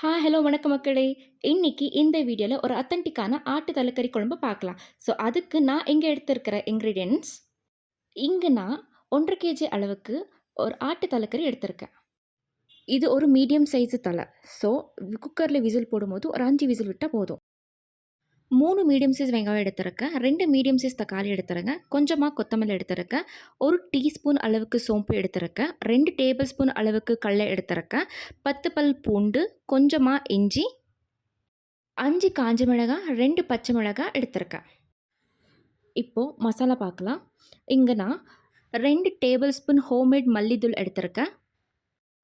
Hello வணக்கம் மக்களே. இன்னைக்கு இந்த வீடியோல ஒரு அத்தன்டிக்கான ஆட்டு தலக்கறி குழம்பு பார்க்கலாம். அதுக்கு நான் இங்க எடுத்திருக்கிற இன்கிரீடியன்ட்ஸ், இங்க நான் 1 1/2 கேஜி அளவுக்கு ஒரு ஆட்டு தலக்கறி எடுத்திருக்கேன். இது ஒரு மீடியம் சைஸ் தல. ஸோ குக்கர்ல விசில் போடும்போது ஒரு 5 விசில் விட்டா போதும். 3 மீடியம் சைஸ் வெங்காயம் எடுத்திருக்கேன். 2 மீடியம் சைஸ் தக்காளி எடுத்துருங்க. கொஞ்சமா கொத்தமல்லி எடுத்திருக்கேன். 1 டீஸ்பூன் அளவுக்கு சோம்பு எடுத்திருக்கேன். 2 டேபிள் ஸ்பூன் அளவுக்கு கடலை எடுத்திருக்கேன். 10 பல் பூண்டு, கொஞ்சமா இஞ்சி, 5 காஞ்ச மிளகாய், 2 பச்சை மிளகாய் எடுத்திருக்கேன். இப்போ மசாலா பார்க்கலாம். இங்க நான் 2 டேபிள் ஸ்பூன் ஹோம்மேட் மல்லித்தூள் எடுத்திருக்கேன்.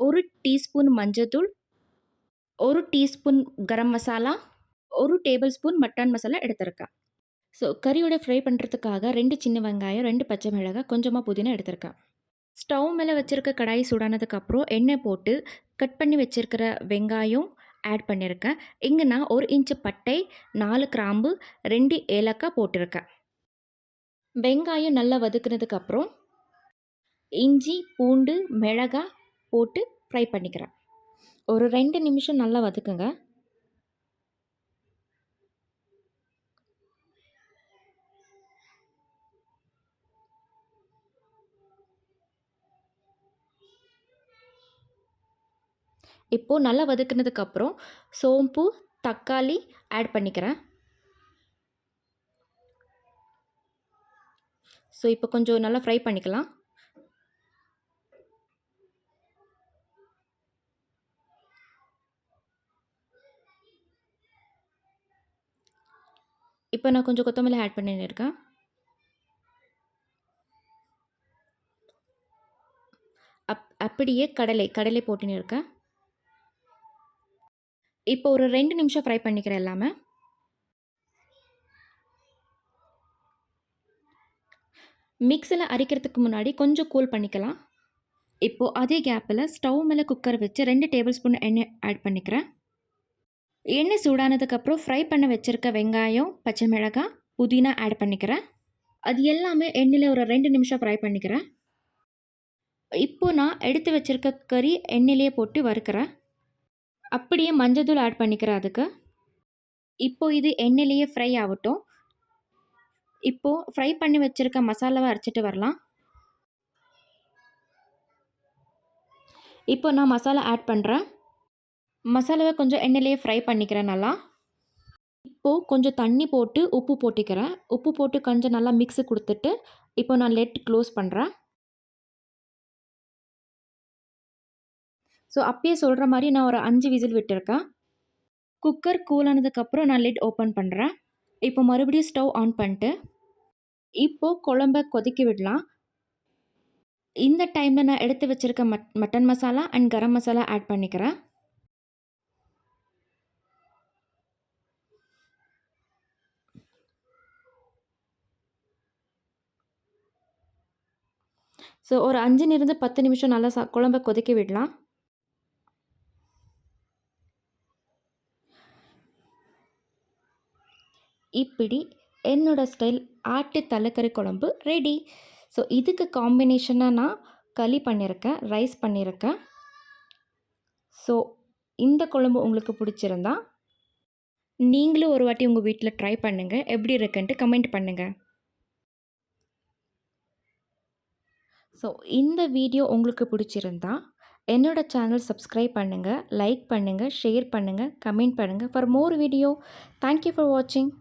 1 டீஸ்பூன் மஞ்சள்தூள், 1 teaspoon garam masala, 1 tablespoon mutton masala எடுத்திருக்கேன். கறியோட ஃப்ரை பண்ணுறதுக்காக 2 சின்ன வெங்காயம், 2 பச்சை மிளகாய், கொஞ்சமா புதினா எடுத்திருக்கேன். ஸ்டவ் மேலே வச்சிருக்க கடாய் சூடானதுக்கப்புறம் எண்ணெய் போட்டு கட் பண்ணி வச்சிருக்கிற வெங்காயம் ஆட் பண்ணியிருக்கேன். இங்கே நான் 1 இன்ச்சு பட்டை, 4 கிராம்பு, 2 ஏலக்காய் போட்டிருக்கேன். வெங்காயம் நல்லா வதக்குனதுக்கப்புறம் இஞ்சி, பூண்டு, மிளகாய் போட்டு ஃப்ரை பண்ணிக்கிறேன். ஒரு 2 நிமிஷம் நல்லா வதக்குங்க. இப்போது நல்லா வதக்குனதுக்கப்புறம் சோம்பு, தக்காளி ஆட் பண்ணிக்கிறேன். இப்போ கொஞ்சம் நல்லா ஃப்ரை பண்ணிக்கலாம். இப்போ நான் கொஞ்சம் கொத்தமல்லி ஆட் பண்ணியிருக்கேன். அப்படியே கடலை போட்டுன்னு இருக்கேன். இப்போ ஒரு 2 நிமிஷம் ஃப்ரை பண்ணிக்கிறேன் எல்லாமே. மிக்ஸியில் அரைக்கிறதுக்கு முன்னாடி கொஞ்சம் கூல் பண்ணிக்கலாம். இப்போது அதே கேப்பில் ஸ்டவ் மேலே குக்கர் வச்சு 2 டேபிள் ஸ்பூன் எண்ணெய் ஆட் பண்ணிக்கிறேன். எண்ணெய் சூடானதுக்கப்புறம் ஃப்ரை பண்ண வச்சுருக்க வெங்காயம், பச்சை மிளகாய், புதினா ஆட் பண்ணிக்கிறேன். அது எல்லாமே எண்ணெயில் ஒரு 2 நிமிஷம் ஃப்ரை பண்ணிக்கிறேன். இப்போது நான் எடுத்து வச்சுருக்க கறி எண்ணெயிலே போட்டு வறுக்கிறேன். அப்படியே மஞ்சள்தூள் ஆட் பண்ணிக்கிறேன் அதுக்கு. இப்போது இது எண்ணெயிலேயே ஃப்ரை ஆகட்டும். இப்போது ஃப்ரை பண்ணி வச்சுருக்க மசாலாவை அரைச்சிட்டு வரலாம். இப்போ நான் மசாலா ஆட் பண்ணுறேன். மசாலாவை கொஞ்சம் எண்ணெயிலேயே ஃப்ரை பண்ணிக்கிறேன் நல்லா. இப்போது கொஞ்சம் தண்ணி போட்டு உப்பு போட்டுக்கிறேன். உப்பு போட்டு கொஞ்சம் நல்லா மிக்ஸு கொடுத்துட்டு இப்போ நான் லெட் க்ளோஸ் பண்ணுறேன். அப்பயே சொல்கிற மாதிரி நான் ஒரு 5 விசில் விட்டுருக்கேன். குக்கர் கூல் ஆனதுக்கப்புறம் நான் லிட் ஓப்பன் பண்ணுறேன். இப்போ மறுபடியும் ஸ்டவ் ஆன் பண்ணிட்டு இப்போது குழம்ப கொதிக்க விடலாம். இந்த டைமில் நான் எடுத்து வச்சுருக்க mutton masala and garam masala add பண்ணிக்கிறேன். ஒரு 5 10 நிமிஷம் நல்லா குழம்ப கொதிக்க விடலாம். இப்படி என்னோடய ஸ்டைல் ஆட்டு தலைக்கறி குழம்பு ரெடி. இதுக்கு காம்பினேஷனாக நான் களி பண்ணியிருக்கேன், ரைஸ் பண்ணியிருக்கேன். இந்த குழம்பு உங்களுக்கு பிடிச்சிருந்தா நீங்களும் ஒரு வாட்டி உங்கள் வீட்டில் ட்ரை பண்ணுங்கள். எப்படி இருக்குன்ட்டு கமெண்ட் பண்ணுங்கள். இந்த வீடியோ உங்களுக்கு பிடிச்சிருந்தா என்னோடய சேனல் சப்ஸ்கிரைப் பண்ணுங்கள், லைக் பண்ணுங்கள், ஷேர் பண்ணுங்கள், கமெண்ட் பண்ணுங்கள். For more video. Thank you for வாட்சிங்.